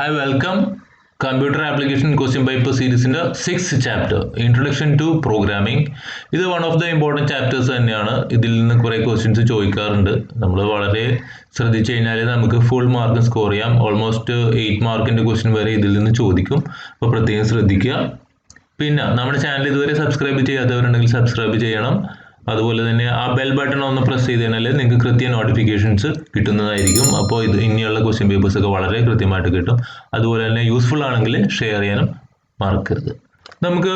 I welcome Computer Application Question Paper Series in the 6th chapter, Introduction to Programming. ഇത് one of the important chapters തന്നെയാണ്. ഇതിൽ നിന്ന് കുറേ questions ചോദിക്കാറുണ്ട്. നമ്മൾ വളരെ ശ്രദ്ധിച്ചു കഴിഞ്ഞാൽ നമുക്ക് ഫുൾ മാർക്ക് സ്കോർ ചെയ്യാം. ഓൾമോസ്റ്റ് 8 മാർക്കിൻ്റെ ക്വസ്റ്റ്യൻ വരെ ഇതിൽ നിന്ന് ചോദിക്കും. അപ്പോൾ പ്രത്യേകം ശ്രദ്ധിക്കുക. പിന്നെ നമ്മുടെ ചാനൽ ഇതുവരെ സബ്സ്ക്രൈബ് ചെയ്യാത്തവരുണ്ടെങ്കിൽ സബ്സ്ക്രൈബ് ചെയ്യണം. അതുപോലെ തന്നെ ആ ബെൽ ബട്ടൺ ഒന്ന് പ്രസ് ചെയ്ത് കഴിഞ്ഞാൽ നിങ്ങൾക്ക് കൃത്യ നോട്ടിഫിക്കേഷൻസ് കിട്ടുന്നതായിരിക്കും. അപ്പോൾ ഇത് ഇനിയുള്ള ക്വസ്റ്റ്യൻ പേപ്പേഴ്സ് ഒക്കെ വളരെ കൃത്യമായിട്ട് കിട്ടും. അതുപോലെ തന്നെ യൂസ്ഫുൾ ആണെങ്കിൽ ഷെയർ ചെയ്യാനും മറക്കരുത്. നമുക്ക്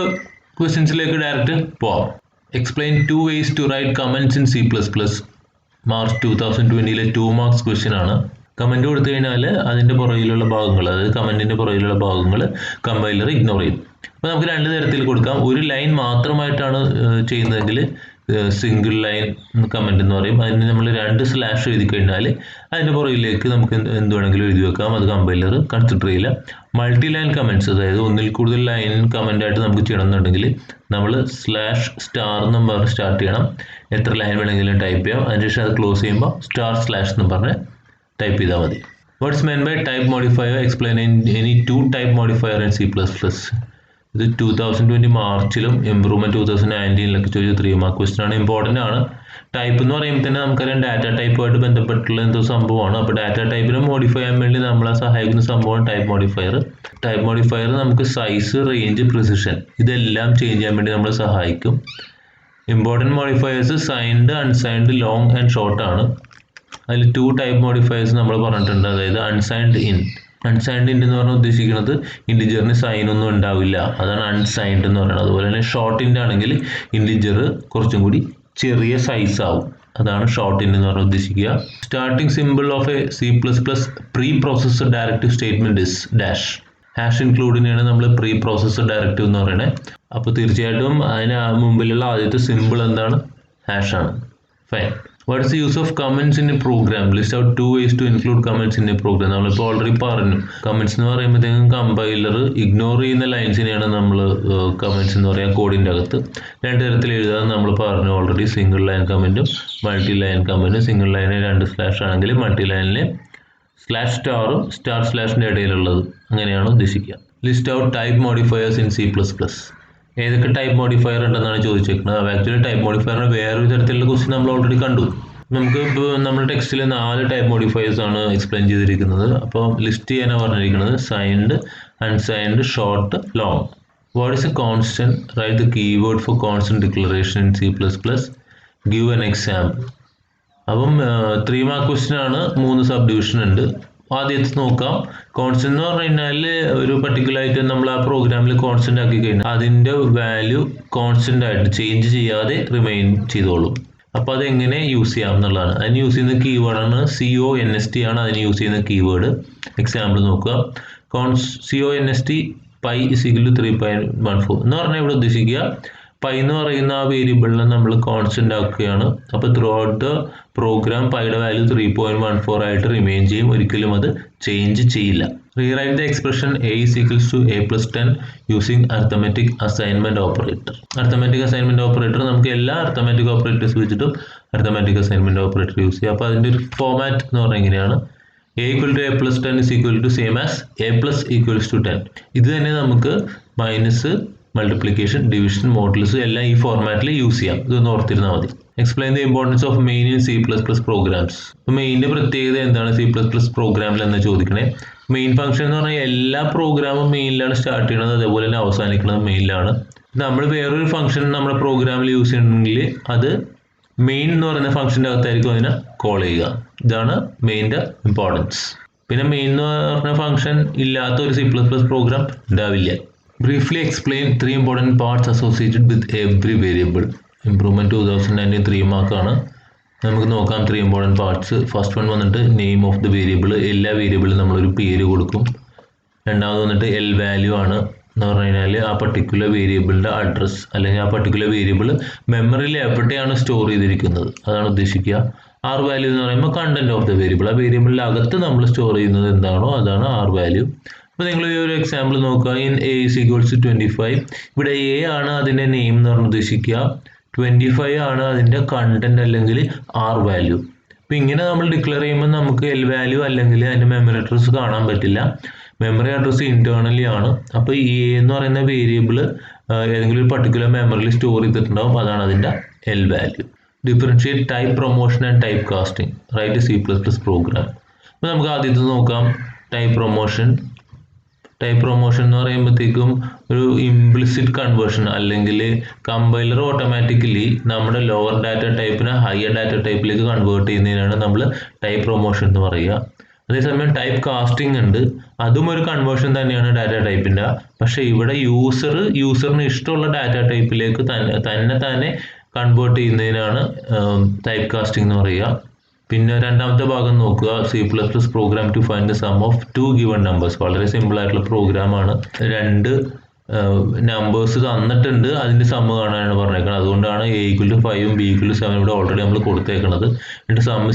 ക്വസ്റ്റ്യൻസിലേക്ക് ഡയറക്റ്റ് പോവാം. Explain 2 ways to write comments in C++. March 2020 2 marks question ആണ്. കമൻറ്റ് കൊടുത്തു കഴിഞ്ഞാൽ അതിൻ്റെ പുറകിലുള്ള ഭാഗങ്ങൾ, അതായത് കമൻറ്റിൻ്റെ പുറകിലുള്ള ഭാഗങ്ങൾ കമ്പൈലർ ഇഗ്നോർ ചെയ്യും. അപ്പോൾ നമുക്ക് 2 തരത്തിൽ കൊടുക്കാം. ഒരു ലൈൻ മാത്രമായിട്ടാണ് ചെയ്യുന്നതെങ്കിൽ സിംഗിൾ ലൈൻ കമൻറ്റ് എന്ന് പറയും. അതിന് നമ്മൾ 2 സ്ലാഷ് എഴുതി കഴിഞ്ഞാൽ അതിൻ്റെ പുറകിലേക്ക് നമുക്ക് എന്ത് വേണമെങ്കിലും എഴുതി വെക്കാം. അത് കമ്പൈലർ കൺസിഡർ ചെയ്യില്ല. മൾട്ടി ലൈൻ കമൻറ്റ്സ്, അതായത് ഒന്നിൽ കൂടുതൽ ലൈൻ കമൻ്റായിട്ട് നമുക്ക് ചെയ്യണമെന്നുണ്ടെങ്കിൽ നമ്മൾ സ്ലാഷ് സ്റ്റാർ എന്നും പറഞ്ഞ് സ്റ്റാർട്ട് ചെയ്യണം. എത്ര ലൈൻ വേണമെങ്കിലും ടൈപ്പ് ചെയ്യാം. അതിനുശേഷം അത് ക്ലോസ് ചെയ്യുമ്പോൾ സ്റ്റാർ സ്ലാഷ് എന്ന് പറഞ്ഞ് ടൈപ്പ് ചെയ്താൽ മതി. What's meant by type modifier? Explain any 2 type modifier in C++. ഇത് 2020 മാർച്ചിലും ഇംപ്രൂവ്മെൻറ്റ് 2019 ചോദിച്ച 3 മാർക്ക് ക്വസ്റ്റ്യൻ ആണ്. ഇമ്പോർട്ടൻ്റ് ആണ്. ടൈപ്പ് എന്ന് പറയുമ്പോൾ തന്നെ നമുക്കറിയാം ഡാറ്റ ടൈപ്പുമായിട്ട് ബന്ധപ്പെട്ടുള്ള എന്തോ സംഭവമാണ്. അപ്പോൾ ഡാറ്റ ടൈപ്പിനെ മോഡിഫൈ ചെയ്യാൻ വേണ്ടി നമ്മളെ സഹായിക്കുന്ന സംഭവമാണ് ടൈപ്പ് മോഡിഫയർ. ടൈപ്പ് മോഡിഫയർ നമുക്ക് സൈസ്, റേഞ്ച്, പ്രിസിഷൻ ഇതെല്ലാം ചേഞ്ച് ചെയ്യാൻ വേണ്ടി നമ്മളെ സഹായിക്കും. Important modifiers signed, unsigned, long and short ആണ്. അതിൽ 2 ടൈപ്പ് മോഡിഫയേഴ്സ് നമ്മൾ പറഞ്ഞിട്ടുണ്ട്. അതായത് അൺസൈൻഡ് ഇൻ എന്ന് പറഞ്ഞാൽ ഉദ്ദേശിക്കുന്നത് ഇൻറ്റിജറിന് സൈൻ ഒന്നും ഉണ്ടാവില്ല, അതാണ് അൺസൈൻഡ് എന്ന് പറയുന്നത്. അതുപോലെ തന്നെ ഷോർട്ട് ഇൻ്റ് ആണെങ്കിൽ ഇൻറ്റിജർ കുറച്ചും കൂടി ചെറിയ സൈസ് ആവും, അതാണ് ഷോർട്ട് ഇൻ്റ് എന്ന് പറഞ്ഞാൽ ഉദ്ദേശിക്കുക. Starting simple of a C++ preprocessor directive statement is dash. Hash ഇൻക്ലൂഡിനെയാണ് നമ്മൾ പ്രീ പ്രോസസ്സർ ഡയറക്റ്റീവ് എന്ന് പറയുന്നത്. അപ്പോൾ തീർച്ചയായിട്ടും അതിന് മുമ്പിലുള്ള ആദ്യത്തെ സിമ്പിൾ എന്താണ്? ഹാഷ് ആണ്. Fine. What is the use of comments in a program? List out 2 ways to include comments in a program. നമ്മളിപ്പോൾ ഓൾറെഡി പറഞ്ഞു. കമൻറ്റ്സ് എന്ന് പറയുമ്പോഴത്തേക്കും കമ്പൈലർ ഇഗ്നോർ ചെയ്യുന്ന ലൈൻസിനെയാണ് നമ്മൾ കമൻറ്റ്സ് എന്ന് പറയുക. കോഡിൻ്റെ അകത്ത് 2 തരത്തിൽ എഴുതാൻ നമ്മൾ പറഞ്ഞു ഓൾറെഡി. സിംഗിൾ ലൈൻ കമൻറ്റും മൾട്ടി ലൈൻ കമൻറ്റും. സിംഗിൾ ലൈനിൽ 2 സ്ലാഷ് ആണെങ്കിൽ മൾട്ടി ലൈനിൽ സ്ലാഷ് സ്റ്റാറും സ്റ്റാർ സ്ലാഷിൻ്റെ ഇടയിലുള്ളത്, അങ്ങനെയാണ് ഉദ്ദേശിക്കുക. List out type modifiers in C++. ഏതൊക്കെ ടൈപ്പ് മോഡിഫയർ ഉണ്ടെന്നാണ് ചോദിച്ചേക്കുന്നത്. ആക്ച്വലി ടൈപ്പ് മോഡിഫയറിന് വേറൊരു തരത്തിലുള്ള ക്വസ്റ്റ്യൻ നമ്മൾ ഓൾറെഡി കണ്ടു. നമുക്ക് ഇപ്പോൾ നമ്മുടെ ടെക്സ്റ്റിൽ 4 ടൈപ്പ് മോഡിഫയേഴ്സ് ആണ് എക്സ്പ്ലെയിൻ ചെയ്തിരിക്കുന്നത്. അപ്പോൾ ലിസ്റ്റ് ചെയ്യാനാണ് പറഞ്ഞിരിക്കുന്നത്. Signed, unsigned, short, long. What is a constant? Write the keyword for constant declaration in C++. Give an example. അപ്പം 3 മാർക്ക് ക്വസ്റ്റ്യൻ ആണ്. 3 സബ് ഡിവിഷൻ ഉണ്ട്. ആദ്യത്തെ നോക്കാം. കോൺസ്റ്റന്റ് എന്ന് പറഞ്ഞു കഴിഞ്ഞാൽ ഒരു പർട്ടിക്കുലർ ആയിട്ട് നമ്മൾ ആ പ്രോഗ്രാമിൽ കോൺസ്റ്റന്റ് ആക്കി കഴിഞ്ഞാൽ അതിൻ്റെ വാല്യൂ കോൺസ്റ്റന്റ് ആയിട്ട് ചേഞ്ച് ചെയ്യാതെ റിമെയിൻ ചെയ്തോളും. അപ്പോൾ അതെങ്ങനെ യൂസ് ചെയ്യാം എന്നുള്ളതാണ്. അതിന് യൂസ് ചെയ്യുന്ന കീവേഡാണ് CONST ആണ് അതിന് യൂസ് ചെയ്യുന്ന കീവേഡ്. എക്സാമ്പിൾ നോക്കുക. CONST പൈ = 3.14 എന്ന് പറഞ്ഞാൽ ഇവിടെ ഉദ്ദേശിക്കുക പൈ എന്ന് പറയുന്ന ആ വേരിയബിളിനെ നമ്മൾ കോൺസ്റ്റന്റ് ആക്കുകയാണ്. അപ്പോൾ ത്രൂ ഔട്ട് ദ പ്രോഗ്രാം പൈയുടെ വാല്യൂ 3.14 ആയിട്ട് റിമെയിൻ ചെയ്യും. ഒരിക്കലും അത് ചേഞ്ച് ചെയ്യില്ല. Rewrite the expression A = A+10 using arithmetic assignment operator. Arithmetic assignment operator നമുക്ക് എല്ലാ അർത്തമെറ്റിക് ഓപ്പറേറ്റേഴ്സ് വെച്ചിട്ടും അർത്തമെറ്റിക് അസൈൻമെന്റ് ഓപ്പറേറ്റർ യൂസ് ചെയ്യാം. അപ്പോൾ അതിൻ്റെ ഒരു ഫോമാറ്റ് എന്ന് പറഞ്ഞാൽ ഇങ്ങനെയാണ്. A = A+10 = same as A+ = 10. ഇത് തന്നെ നമുക്ക് മൈനസ്, മൾട്ടിപ്ലിക്കേഷൻ, ഡിവിഷൻ, മോഡുലസ് എല്ലാം ഈ ഫോർമാറ്റിൽ യൂസ് ചെയ്യാം. ഇതൊന്ന് ഓർത്തിരുന്നാൽ മതി. Explain the importance of main in C++ programs. അപ്പോൾ മെയിൻ്റെ പ്രത്യേകത എന്താണ് C++ പ്രോഗ്രാമിൽ എന്ന് ചോദിക്കണേ. മെയിൻ ഫംഗ്ഷൻ എന്ന് പറഞ്ഞാൽ എല്ലാ പ്രോഗ്രാമും മെയിനിലാണ് സ്റ്റാർട്ട് ചെയ്യുന്നത്, അതേപോലെ തന്നെ അവസാനിക്കുന്നത് മെയിനിലാണ്. നമ്മൾ വേറൊരു ഫംഗ്ഷൻ നമ്മുടെ പ്രോഗ്രാമിൽ യൂസ് ചെയ്യണമെങ്കിൽ അത് മെയിൻ എന്ന് പറയുന്ന ഫംഗ്ഷൻ്റെ അകത്തായിരിക്കും അതിനെ കോൾ ചെയ്യുക. ഇതാണ് മെയിൻ്റെ ഇമ്പോർട്ടൻസ്. പിന്നെ മെയിൻ എന്ന് പറഞ്ഞ ഫംഗ്ഷൻ ഇല്ലാത്ത ഒരു C++ പ്രോഗ്രാം ഉണ്ടാവില്ല. Briefly explain 3 important parts associated with every variable. Improvement 2019 3 മാർക്കാണ്. നമുക്ക് നോക്കാം 3 important parts. ഫസ്റ്റ് വൺ വന്നിട്ട് നെയിം ഓഫ് ദി വേരിയബിൾ. എല്ലാ വേരിയബിളും നമ്മളൊരു പേര് കൊടുക്കും. രണ്ടാമത് വന്നിട്ട് L വാല്യൂ ആണ് എന്ന് പറഞ്ഞു കഴിഞ്ഞാൽ ആ പർട്ടിക്കുലർ വേരിയബിളിൻ്റെ അഡ്രസ്സ് അല്ലെങ്കിൽ ആ പർട്ടിക്കുലർ വേരിയബിൾ മെമ്മറിയിൽ എവിടെയാണ് സ്റ്റോർ ചെയ്തിരിക്കുന്നത് അതാണ് ഉദ്ദേശിക്കുക. R വാല്യൂ എന്ന് പറയുമ്പോൾ കണ്ടന്റ് ഓഫ് ദി വേരിയബിൾ. ആ വേരിയബിളിൻ്റെ അകത്ത് നമ്മൾ സ്റ്റോർ ചെയ്യുന്നത് എന്താണോ അതാണ് R വാല്യൂ. അപ്പോൾ നിങ്ങൾ ഈ ഒരു എക്സാമ്പിൾ നോക്കുക. In A = 25. ഇവിടെ A ആണ് അതിൻ്റെ നെയിം എന്ന് പറഞ്ഞ് ഉദ്ദേശിക്കുക. 25 ആണ് അതിൻ്റെ കണ്ടന്റ് അല്ലെങ്കിൽ R വാല്യൂ. അപ്പോൾ ഇങ്ങനെ നമ്മൾ ഡിക്ലെയർ ചെയ്യുമ്പോൾ നമുക്ക് L വാല്യൂ അല്ലെങ്കിൽ അതിൻ്റെ മെമ്മറി അഡ്രസ് കാണാൻ പറ്റില്ല. മെമ്മറി അഡ്രസ്സ് ഇന്റേണലി ആണ്. അപ്പോൾ ഈ എ എന്ന് പറയുന്ന വേരിയബിൾ ഏതെങ്കിലും ഒരു പർട്ടിക്കുലർ മെമ്മറിയിൽ സ്റ്റോർ ചെയ്തിട്ടുണ്ടാവും, അതാണ് അതിൻ്റെ l value. Differentiate type promotion and type casting, write C++ program. അപ്പോൾ നമുക്ക് ആദ്യത്തെ നോക്കാം ടൈപ്പ് പ്രൊമോഷൻ. ടൈപ്പ് പ്രൊമോഷൻ എന്ന് പറയുമ്പോഴത്തേക്കും ഒരു ഇംപ്ലിസിറ്റ് കൺവേർഷൻ, അല്ലെങ്കിൽ കമ്പൈലർ ഓട്ടോമാറ്റിക്കലി നമ്മുടെ ലോവർ ഡാറ്റ ടൈപ്പിനെ ഹയർ ഡാറ്റ ടൈപ്പിലേക്ക് കൺവേർട്ട് ചെയ്യുന്നതിനാണ് നമ്മൾ ടൈപ്പ് പ്രൊമോഷൻ എന്ന് പറയുക. അതേസമയം ടൈപ്പ് കാസ്റ്റിംഗ് ഉണ്ട്, അതും ഒരു കൺവേർഷൻ തന്നെയാണ് ഡാറ്റ ടൈപ്പിൻ്റെ. പക്ഷേ ഇവിടെ യൂസറിന് ഇഷ്ടമുള്ള ഡാറ്റ ടൈപ്പിലേക്ക് തന്നെ കൺവേർട്ട് ചെയ്യുന്നതിനാണ് ടൈപ്പ് കാസ്റ്റിംഗ് എന്ന് പറയുക. പിന്നെ രണ്ടാമത്തെ ഭാഗം നോക്കുക, C++ program to find the sum of 2 given numbers. വളരെ സിമ്പിൾ ആയിട്ടുള്ള പ്രോഗ്രാമാണ്. 2 നമ്പേഴ്സ് തന്നിട്ടുണ്ട്, അതിൻ്റെ സമ്മ് കാണാനാണ് പറഞ്ഞേക്കുന്നത്. അതുകൊണ്ടാണ് A=5 B=7 ഇവിടെ ഓൾറെഡി നമ്മൾ കൊടുത്തേക്കുന്നത്. എന്നിട്ട് സം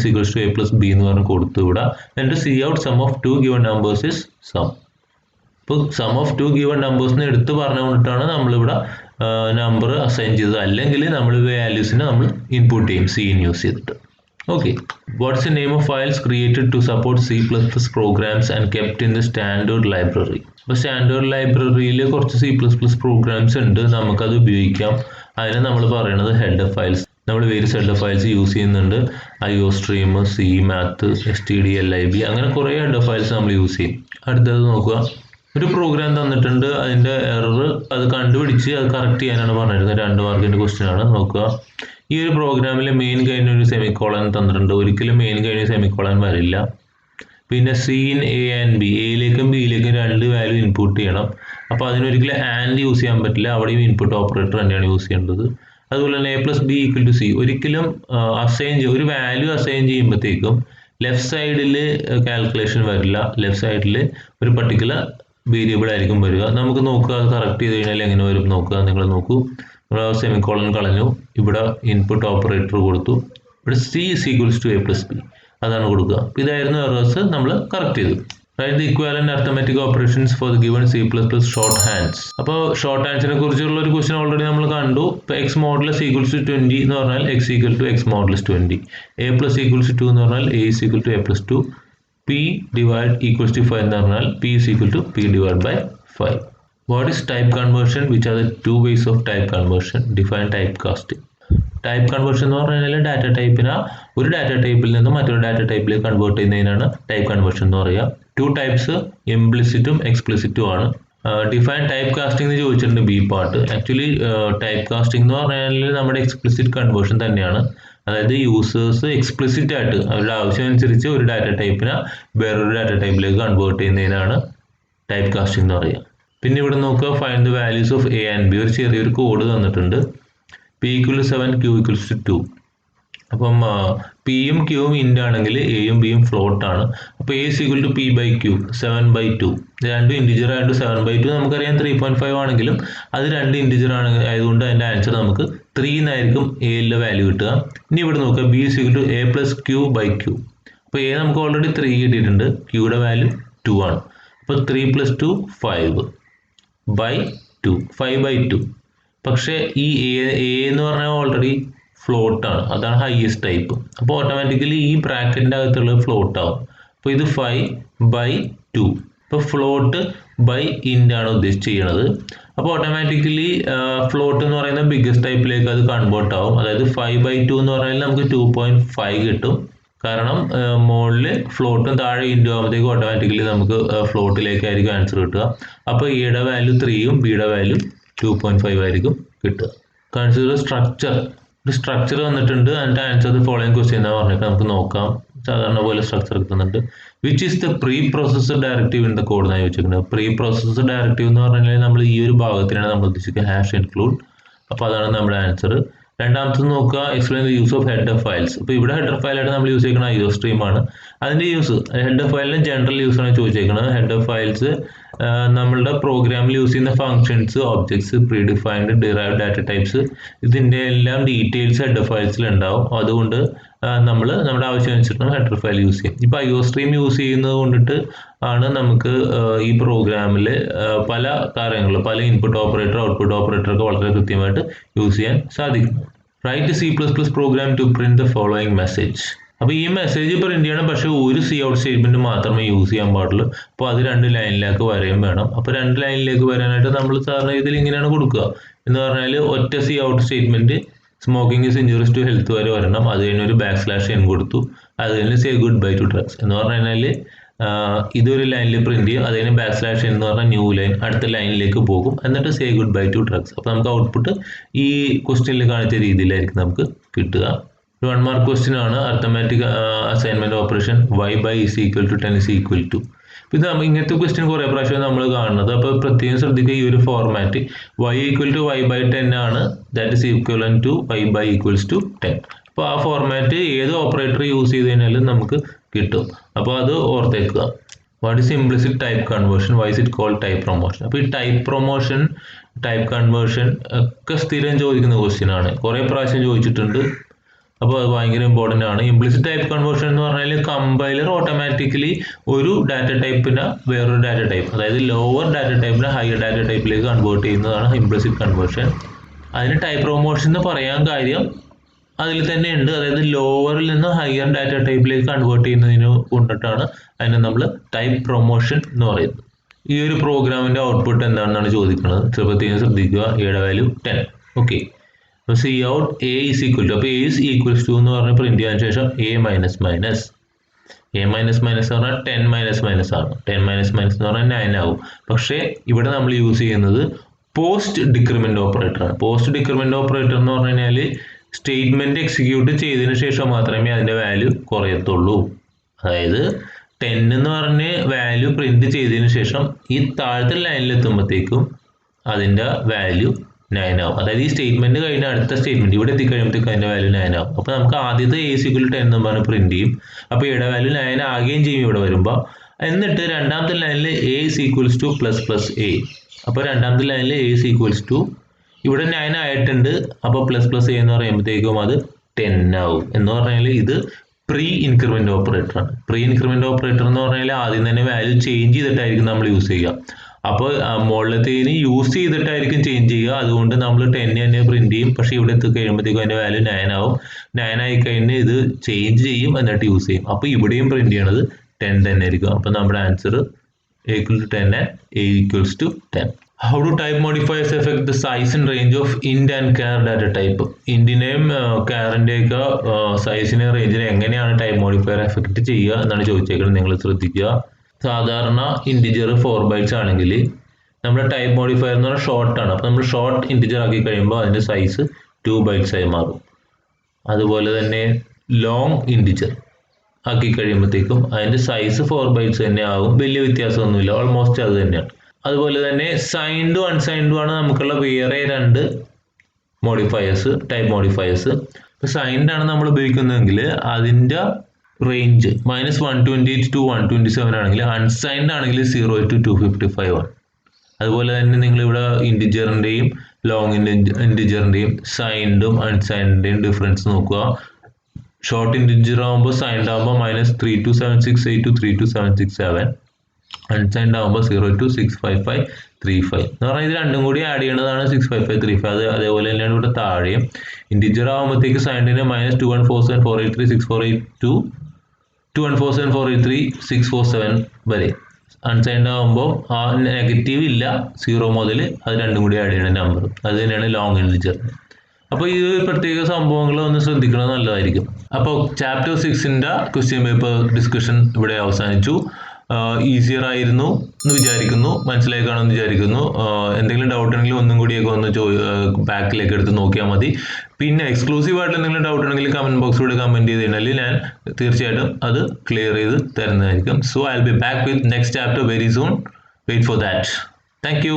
A+B എന്ന് പറഞ്ഞ് കൊടുത്തു ഇവിടെ. എന്നിട്ട് C out sum of 2 given numbers is sum. ഇപ്പോൾ സം ഓഫ് 2 ഗിവൺ നമ്പേഴ്സിന് എടുത്ത് പറഞ്ഞുകൊണ്ടിട്ടാണ് നമ്മളിവിടെ നമ്പർ അസൈൻ ചെയ്തത്. അല്ലെങ്കിൽ നമ്മൾ വാല്യൂസിനെ നമ്മൾ ഇൻപുട്ട് ചെയ്യും C യൂസ് ചെയ്തിട്ട്. Okay, what's the name of files created to support C++ programs and kept in the standard library? അപ്പോൾ സ്റ്റാൻഡേർഡ് ലൈബ്രറിയിൽ കുറച്ച് C++ പ്രോഗ്രാംസ് ഉണ്ട്, നമുക്കത് ഉപയോഗിക്കാം. അതിന് നമ്മൾ പറയുന്നത് ഹെഡർ ഫയൽസ്. നമ്മൾ വേരിയസ് ഹെഡർ ഫയൽസ് യൂസ് ചെയ്യുന്നുണ്ട്. IOStream, C Math, stdlib, അങ്ങനെ കുറേ ഹെഡർ ഫയൽസ് നമ്മൾ യൂസ് ചെയ്യും. അടുത്തത് നോക്കുക, ഒരു പ്രോഗ്രാം തന്നിട്ടുണ്ട്, അതിൻ്റെ എറർ അത് കണ്ടുപിടിച്ച് അത് കറക്റ്റ് ചെയ്യാനാണ് പറഞ്ഞിരുന്നത്. 2 മാർക്കിൻ്റെ ക്വസ്റ്റ്യൻ ആണ്. നോക്കുക, ഈ ഒരു പ്രോഗ്രാമിൽ മെയിൻ കഴിഞ്ഞ ഒരു സെമിക്കോളൻ തന്നിട്ടുണ്ട്. ഒരിക്കലും മെയിൻ കഴിഞ്ഞ സെമിക്കോളൻ വരില്ല. പിന്നെ സീൻ A and B, എയിലേക്കും ബിയിലേക്കും 2 വാല്യൂ ഇൻപുട്ട് ചെയ്യണം. അപ്പോൾ അതിനൊരിക്കലും ആൻഡ് യൂസ് ചെയ്യാൻ പറ്റില്ല, അവിടെയും ഇൻപുട്ട് ഓപ്പറേറ്റർ തന്നെയാണ് യൂസ് ചെയ്യേണ്ടത്. അതുപോലെ തന്നെ A+B=C, ഒരിക്കലും ഒരു വാല്യൂ അസൈൻ ചെയ്യുമ്പോഴത്തേക്കും ലെഫ്റ്റ് സൈഡിൽ കാൽക്കുലേഷൻ വരില്ല, ലെഫ്റ്റ് സൈഡിൽ ഒരു പർട്ടിക്കുലർ വേരിയബിൾ ആയിരിക്കും വരിക. നമുക്ക് നോക്കുക, അത് കറക്റ്റ് ചെയ്ത് കഴിഞ്ഞാൽ എങ്ങനെ വരും നോക്കുക. നിങ്ങൾ നോക്കൂ, സെമിക്കോളൻ കളഞ്ഞു, ഇവിടെ ഇൻപുട്ട് ഓപ്പറേറ്റർ കൊടുത്തു, ഇവിടെ C=A+B അതാണ് കൊടുക്കുക. ഇതായിരുന്നു എറേഴ്സ്, നമ്മൾ കറക്റ്റ് ചെയ്തു. Write the equivalent arithmetic operations for the given C++ short hands. അപ്പോൾ ഷോർട്ട് ഹാൻഡ്സിനെ കുറിച്ചുള്ള ഒരു ക്വസ്റ്റ്യൻ ഓൾറെഡി നമ്മൾ കണ്ടു. ഇപ്പോൾ X മോഡുലസ് =20 എന്ന് പറഞ്ഞാൽ X X മോഡുലസ് 20, A+2 എന്ന് പറഞ്ഞാൽ A A+2, P = 5 എന്ന് പറഞ്ഞാൽ P P/5. What is type conversion? Which are the 2 ways of type conversion? Define typecasting. Type conversion എന്ന് പറഞ്ഞാൽ ഡാറ്റ ടൈപ്പിനെ ഒരു ഡാറ്റ ടൈപ്പിൽ നിന്ന് മറ്റൊരു ഡാറ്റ ടൈപ്പിലേക്ക് കൺവേർട്ട് ചെയ്യുന്നതിനാണ് ടൈപ്പ് കൺവേർഷൻ എന്ന് പറയുക. 2 ടൈപ്സ്, ഇംപ്ലിസിറ്റും എക്സ്പ്ലിസിറ്റും ആണ്. ഡിഫൈൻ ടൈപ്പ് കാസ്റ്റിംഗ് എന്ന് ചോദിച്ചിട്ടുണ്ട് B part. Actually type casting എന്ന് പറഞ്ഞാൽ നമ്മുടെ എക്സ്പ്ലിസിറ്റ് കൺവേർഷൻ തന്നെയാണ്. അതായത് യൂസേഴ്സ് എക്സ്പ്ലിസിറ്റ് ആയിട്ട് അവരുടെ ആവശ്യം അനുസരിച്ച് ഒരു ഡാറ്റ ടൈപ്പിനെ വേറൊരു ഡാറ്റ ടൈപ്പിലേക്ക് കൺവേർട്ട് ചെയ്യുന്നതിനാണ് ടൈപ്പ് കാസ്റ്റിംഗ് എന്ന് പറയുക. പിന്നെ ഇവിടെ നോക്കുക, find the values of A and B. ഒരു ചെറിയൊരു കോഡ് തന്നിട്ടുണ്ട്. P=7, Q=2. അപ്പം പിയും ക്യൂവും ഇൻഡ് ആണെങ്കിൽ എയും ബിയും ഫ്ലോട്ട് ആണ്. അപ്പോൾ A P/Q 7/2. രണ്ടും ഇൻറ്റിജർ ആയതുകൊണ്ട് 7/2 നമുക്കറിയാം 3.5 ആണെങ്കിലും അത് 2 ഇൻറ്റിജർ ആയതുകൊണ്ട് അതിൻ്റെ ആൻസർ നമുക്ക് 3 എന്നായിരിക്കും എയിലെ വാല്യൂ കിട്ടുക. ഇനി ഇവിടെ നോക്കുക, B A+Q/Q. അപ്പോൾ A നമുക്ക് ഓൾറെഡി 3 കിട്ടിയിട്ടുണ്ട്, Qയുടെ വാല്യൂ 2 ആണ്. അപ്പോൾ 3 + 2 5/2, 5/2. പക്ഷേ ഈ A എന്ന് പറഞ്ഞാൽ ഓൾറെഡി ഫ്ലോട്ട് ആണ്, അതാണ് ഹയസ്റ്റ് ടൈപ്പ്. അപ്പോൾ ഓട്ടോമാറ്റിക്കലി ഈ ബ്രാക്കറ്റിൻ്റെ അകത്തുള്ളത് ഫ്ലോട്ട് ആവും. അപ്പോൾ ഇത് 5/2. ഇപ്പോൾ ഫ്ലോട്ട് ബൈ ഇൻഡ് ആണ് ഉദ്ദേശിച്ച് ചെയ്യണത്. അപ്പോൾ ഓട്ടോമാറ്റിക്കലി ഫ്ലോട്ട് എന്ന് പറയുന്ന ബിഗ്ഗസ്റ്റ് ടൈപ്പിലേക്ക് അത് കൺവേർട്ട് ആവും. അതായത് 5/2 എന്ന് പറഞ്ഞാൽ നമുക്ക് 2.5 കിട്ടും. കാരണം മുകളിൽ ഫ്ലോട്ടും താഴെ ഇൻഡു ആകുമ്പോഴത്തേക്ക് ഓട്ടോമാറ്റിക്കലി നമുക്ക് ഫ്ലോട്ടിലേക്കായിരിക്കും ആൻസർ കിട്ടുക. അപ്പോൾ എയുടെ വാല്യൂ 3യും ബിയുടെ വാല്യൂ 2.5 ആയിരിക്കും കിട്ടുക. Consider structure. ഒരു സ്ട്രക്ചർ വന്നിട്ടുണ്ട്, അതിൻ്റെ ആൻസർ ദി ഫോളോയിങ് ക്വസ്റ്റ്യൻ എന്നാണ് പറഞ്ഞിട്ട് നമുക്ക് നോക്കാം. സാധാരണ പോലെ സ്ട്രക്ചർ കിട്ടുന്നുണ്ട്. Which is the pre processor directive in the code എന്നാണ് ചോദിച്ചിരിക്കുന്നത്. പ്രീ പ്രോസസ്സർ ഡയറക്റ്റീവ് എന്ന് പറഞ്ഞാൽ നമ്മൾ ഈ ഒരു ഭാഗത്തിനാണ് നമ്മൾ ഉദ്ദേശിക്കുക #include. അപ്പോൾ അതാണ് നമ്മുടെ ആൻസർ. രണ്ടാമത്തെ നോക്കുക, explain the use of header files. ഇപ്പോൾ ഇവിടെ ഹെഡർ ഫയലായിട്ട് നമ്മൾ യൂസ് ചെയ്യുന്ന IOStream ആണ്. അതിൻ്റെ യൂസ്, ഹെഡർ ഫയലിന് ജനറൽ യൂസ് ആണ് ചോദിച്ചേക്കുന്നത്. ഹെഡർ ഫയൽസ് നമ്മളുടെ പ്രോഗ്രാമിൽ യൂസ് ചെയ്യുന്ന functions, objects, predefined, derived data types, ഇതിൻ്റെ എല്ലാം ഡീറ്റെയിൽസ് ഹെഡർ ഫയൽസിൽ ഉണ്ടാവും. അതുകൊണ്ട് നമ്മൾ നമ്മുടെ ആവശ്യം അനുസരിച്ച് ഹെഡർ ഫയൽ യൂസ് ചെയ്യും. ഇപ്പോൾ IOStream യൂസ് ചെയ്യുന്നത് കൊണ്ടിട്ട് ആണ് നമുക്ക് ഈ പ്രോഗ്രാമിൽ പല കാര്യങ്ങൾ, പല ഇൻപുട്ട് ഓപ്പറേറ്റർ, ഔട്ട്പുട്ട് ഓപ്പറേറ്റർ ഒക്കെ വളരെ കൃത്യമായിട്ട് യൂസ് ചെയ്യാൻ സാധിക്കും. Write C++ program to print the following message. അപ്പോൾ ഈ മെസ്സേജ് പ്രിന്റ് ചെയ്യണം, പക്ഷേ ഒരു സി ഔട്ട് സ്റ്റേറ്റ്മെന്റ് മാത്രമേ യൂസ് ചെയ്യാൻ പാടുള്ളൂ. അപ്പോൾ അത് 2 ലൈനിലേക്ക് വരെയും വേണം. അപ്പോൾ 2 ലൈനിലേക്ക് വരാനായിട്ട് നമ്മൾ സാറിന് ഇതിൽ ഇങ്ങനെയാണ് കൊടുക്കുക എന്ന് പറഞ്ഞാൽ ഒറ്റ cout statement smoking is injurious to health വരെ വരണം. അത് കഴിഞ്ഞ് ഒരു \n കൊടുത്തു. അത് കഴിഞ്ഞ് say goodbye to drugs എന്ന് പറഞ്ഞു കഴിഞ്ഞാൽ ഇതൊരു ലൈനിൽ പ്രിന്റ് ചെയ്യും. അത് കഴിഞ്ഞ് \n എന്ന് പറഞ്ഞാൽ ന്യൂ ലൈൻ അടുത്ത ലൈനിലേക്ക് പോകും. എന്നിട്ട് say goodbye to drugs. അപ്പോൾ നമുക്ക് ഔട്ട്പുട്ട് ഈ ക്വസ്റ്റ്യനിൽ കാണിച്ച രീതിയിലായിരിക്കും നമുക്ക് കിട്ടുക. 1 മാർക്ക് ക്വസ്റ്റ്യൻ ആണ്. Arithmetic assignment operation y is equal to 10 is equal to. ഇത് ഇങ്ങനത്തെ ക്വസ്റ്റ്യൻ കുറേ പ്രാവശ്യം നമ്മൾ കാണുന്നത്. അപ്പോൾ പ്രത്യേകം ശ്രദ്ധിക്കുക, ഈ ഒരു ഫോർമാറ്റ് y = y/10 ആണ്. That is equivalent to y = 10. അപ്പോൾ ആ ഫോർമാറ്റ് ഏത് ഓപ്പറേറ്റർ യൂസ് ചെയ്ത് കഴിഞ്ഞാലും നമുക്ക് കിട്ടും. അപ്പോൾ അത് ഓർത്തേക്കുക. What is implicit type conversion, why is it called type promotion. അപ്പോൾ ഈ ടൈപ്പ് പ്രൊമോഷൻ, ടൈപ്പ് കൺവേർഷൻ ഒക്കെ സ്ഥിരം ചോദിക്കുന്ന ക്വസ്റ്റ്യൻ ആണ്. കുറേ പ്രാവശ്യം ചോദിച്ചിട്ടുണ്ട്. അപ്പോൾ അത് ഭയങ്കര ഇമ്പോർട്ടൻ്റ് ആണ്. ഇംപ്ലിസിറ്റ് ടൈപ്പ് കൺവേർഷൻ എന്ന് പറഞ്ഞാൽ കമ്പൈലർ ഓട്ടോമാറ്റിക്കലി ഒരു ഡാറ്റ ടൈപ്പിനെ വേറൊരു ഡാറ്റ ടൈപ്പ്, അതായത് ലോവർ ഡാറ്റ ടൈപ്പിനെ ഹയർ ഡാറ്റ ടൈപ്പിലേക്ക് കൺവേർട്ട് ചെയ്യുന്നതാണ് ഇംപ്ലിസിറ്റ് കൺവേർഷൻ. അതിന് ടൈപ്പ് പ്രൊമോഷൻ എന്ന് പറയാൻ കാര്യം അതിൽ തന്നെ ഉണ്ട്. അതായത് ലോവറിൽ നിന്ന് ഹയർ ഡാറ്റ ടൈപ്പിലേക്ക് കൺവേർട്ട് ചെയ്യുന്നതിന് കൊണ്ടിട്ടാണ് അതിനെ നമ്മൾ ടൈപ്പ് പ്രൊമോഷൻ എന്ന് പറയുന്നത്. ഈ ഒരു പ്രോഗ്രാമിൻ്റെ ഔട്ട്പുട്ട് എന്താണെന്നാണ് ചോദിക്കുന്നത്. പ്രത്യേകം ശ്രദ്ധിക്കുക, എയുടെ വാല്യൂ 10. ഓക്കെ, അപ്പോൾ cout a is equal to, അപ്പോൾ എ ഈസ് ഈക്വൽസ് ടു എന്ന് പറഞ്ഞ് പ്രിന്റ് ചെയ്യാൻ ശേഷം എ മൈനസ് മൈനസ് എന്ന് പറഞ്ഞാൽ 10 മൈനസ് മൈനസ് ആണ്. 10 മൈനസ് മൈനസ് എന്ന് പറഞ്ഞാൽ 9 ആവും. പക്ഷേ ഇവിടെ നമ്മൾ യൂസ് ചെയ്യുന്നത് പോസ്റ്റ് ഡിക്രിമെന്റ് ഓപ്പറേറ്റർ ആണ്. പോസ്റ്റ് ഡിക്രിമെന്റ് ഓപ്പറേറ്റർ എന്ന് പറഞ്ഞു കഴിഞ്ഞാൽ സ്റ്റേറ്റ്മെന്റ് എക്സിക്യൂട്ട് ചെയ്തതിന് ശേഷം മാത്രമേ അതിന്റെ വാല്യൂ കുറയത്തുള്ളൂ. അതായത് 10 എന്ന് പറഞ്ഞ് വാല്യൂ പ്രിന്റ് ചെയ്തതിന് ശേഷം ഈ താഴത്തെ ലൈനിൽ എത്തുമ്പോഴത്തേക്കും അതിന്റെ വാല്യൂ 9 ആവും. അതായത് ഈ സ്റ്റേറ്റ്മെന്റ് കഴിഞ്ഞ അടുത്ത സ്റ്റേറ്റ്മെന്റ് ഇവിടെ എത്തിക്കഴിയുമ്പോഴത്തേക്കും അതിന്റെ വാല്യൂ 9 ആവും. അപ്പോൾ നമുക്ക് ആദ്യത്തെ a = 10 എന്ന് പറഞ്ഞ് പ്രിന്റ് ചെയ്യും. അപ്പോൾ ഇവിടെ വാല്യൂ 9 ആകുകയും ചെയ്യും ഇവിടെ വരുമ്പോൾ. എന്നിട്ട് രണ്ടാമത്തെ ലൈനിൽ a = ++a. അപ്പോൾ രണ്ടാമത്തെ ലൈനിൽ a = ഇവിടെ 9 ആയിട്ടുണ്ട്. അപ്പോൾ ++a എന്ന് പറയുമ്പോഴത്തേക്കും അത് 10 ആവും. എന്ന് പറഞ്ഞാൽ ഇത് പ്രീ ഇൻക്രിമെന്റ് ഓപ്പറേറ്റർ ആണ്. പ്രീ ഇൻക്രിമെന്റ് ഓപ്പറേറ്റർ എന്ന് പറഞ്ഞാൽ ആദ്യം തന്നെ വാല്യൂ ചേഞ്ച് ചെയ്തിട്ടായിരിക്കും നമ്മൾ യൂസ് ചെയ്യുക. അപ്പോൾ മുകളിലത്തേന് യൂസ് ചെയ്തിട്ടായിരിക്കും ചേഞ്ച് ചെയ്യുക. അതുകൊണ്ട് നമ്മൾ 10 തന്നെ പ്രിന്റ് ചെയ്യും. പക്ഷേ ഇവിടെ എത്തി കഴിയുമ്പോഴത്തേക്കും അതിന്റെ വാല്യൂ 9 ആവും. 9 ആയി കഴിഞ്ഞ് ഇത് ചേഞ്ച് ചെയ്യും, എന്നിട്ട് യൂസ് ചെയ്യും. അപ്പോൾ ഇവിടെയും പ്രിന്റ് ചെയ്യണത് 10 തന്നെ ആയിരിക്കും. അപ്പോൾ നമ്മുടെ answer a = 10 and a = 10. How do type modifiers affect the size and range of int and char data type? ഇന്റിനെയും ചാറിൻ്റെയൊക്കെ സൈസിനെ റേഞ്ചിനെ എങ്ങനെയാണ് ടൈപ്പ് മോഡിഫയർ എഫക്റ്റ് ചെയ്യുക എന്നാണ് ചോദിച്ചേക്കുന്നത്. നിങ്ങൾ ശ്രദ്ധിക്കുക. സാധാരണ ഇൻറ്റിജർ 4 bytes ആണെങ്കിൽ നമ്മുടെ ടൈപ്പ് മോഡിഫയർ എന്ന് പറഞ്ഞാൽ ഷോർട്ട് ആണ്. അപ്പോൾ നമ്മൾ ഷോർട്ട് ഇൻറ്റിജർ ആക്കി കഴിയുമ്പോൾ അതിൻ്റെ സൈസ് 2 bytes ആയി മാറും. അതുപോലെ തന്നെ ലോങ് ഇൻറ്റിജർ ആക്കി കഴിയുമ്പോഴത്തേക്കും അതിൻ്റെ സൈസ് 4 bytes തന്നെ ആകും. വലിയ വ്യത്യാസമൊന്നുമില്ല, ഓൾമോസ്റ്റ് അത് തന്നെയാണ്. അതുപോലെ തന്നെ സൈൻഡും അൺസൈൻഡും ആണ് നമുക്കുള്ള വേറെ 2 മോഡിഫയേഴ്സ്, ടൈപ്പ് മോഡിഫയേഴ്സ്. ഇപ്പോൾ സൈൻഡ് ആണ് നമ്മൾ ഉപയോഗിക്കുന്നതെങ്കിൽ അതിൻ്റെ റേഞ്ച് -128 to 127 ആണെങ്കിൽ, അൺസൈൻഡ് ആണെങ്കിൽ 0 to 255 ആണ്. അതുപോലെ തന്നെ നിങ്ങളിവിടെ ഇൻറ്റിജറിൻ്റെയും ലോങ് ഇൻറ്റിജറിൻ്റെയും സൈൻഡും അൺസൈൻഡിൻ്റെയും ഡിഫറൻസ് നോക്കുക. ഷോർട്ട് ഇൻറ്റിജർ ആകുമ്പോൾ സൈൻഡ് ആകുമ്പോൾ -3276 to 32767, അൺസൈൻഡ് ആകുമ്പോൾ 0 to 65535 എന്ന് പറഞ്ഞാൽ ഇത് രണ്ടും കൂടി ആഡ് ചെയ്യണതാണ് 65535. അത് അതേപോലെ തന്നെയാണ് ഇവിടെ താഴെയും. ഇൻറ്റിജർ ആകുമ്പോഴത്തേക്ക് സൈൻഡിന് -21474836482 2147483 വരെ. അൺസൈൻഡ് ആകുമ്പോൾ ആ നെഗറ്റീവ് ഇല്ല, 0 മുതൽ അത് രണ്ടും കൂടി ആഡ് ചെയ്യണ നമ്പർ. അത് തന്നെയാണ് ലോങ് ഇൻറ്റിജർ. അപ്പോൾ ഈ പ്രത്യേക സംഭവങ്ങൾ ഒന്ന് ശ്രദ്ധിക്കുന്നത് നല്ലതായിരിക്കും. അപ്പോൾ ചാപ്റ്റർ 6ൻ്റെ ക്വസ്റ്റ്യൻ പേപ്പർ ഡിസ്കഷൻ ഇവിടെ അവസാനിച്ചു. ഈസിയർ ആയിരുന്നു എന്ന് വിചാരിക്കുന്നു, മനസ്സിലായി കാണുമെന്ന് വിചാരിക്കുന്നു. എന്തെങ്കിലും ഡൗട്ട് ഉണ്ടെങ്കിൽ ഒന്നും കൂടിയൊക്കെ ഒന്ന് ബാക്കിലേക്ക് എടുത്ത് നോക്കിയാൽ മതി. പിന്നെ എക്സ്ക്ലൂസീവ് ആയിട്ട് എന്തെങ്കിലും ഡൗട്ട് ഉണ്ടെങ്കിൽ കമൻറ്റ് ബോക്സിലൂടെ കമൻറ്റ് ചെയ്ത് കഴിഞ്ഞാൽ ഞാൻ തീർച്ചയായിട്ടും അത് ക്ലിയർ ചെയ്ത് തരുന്നതായിരിക്കും. So I will be back with next chapter very soon. Wait for that. Thank U.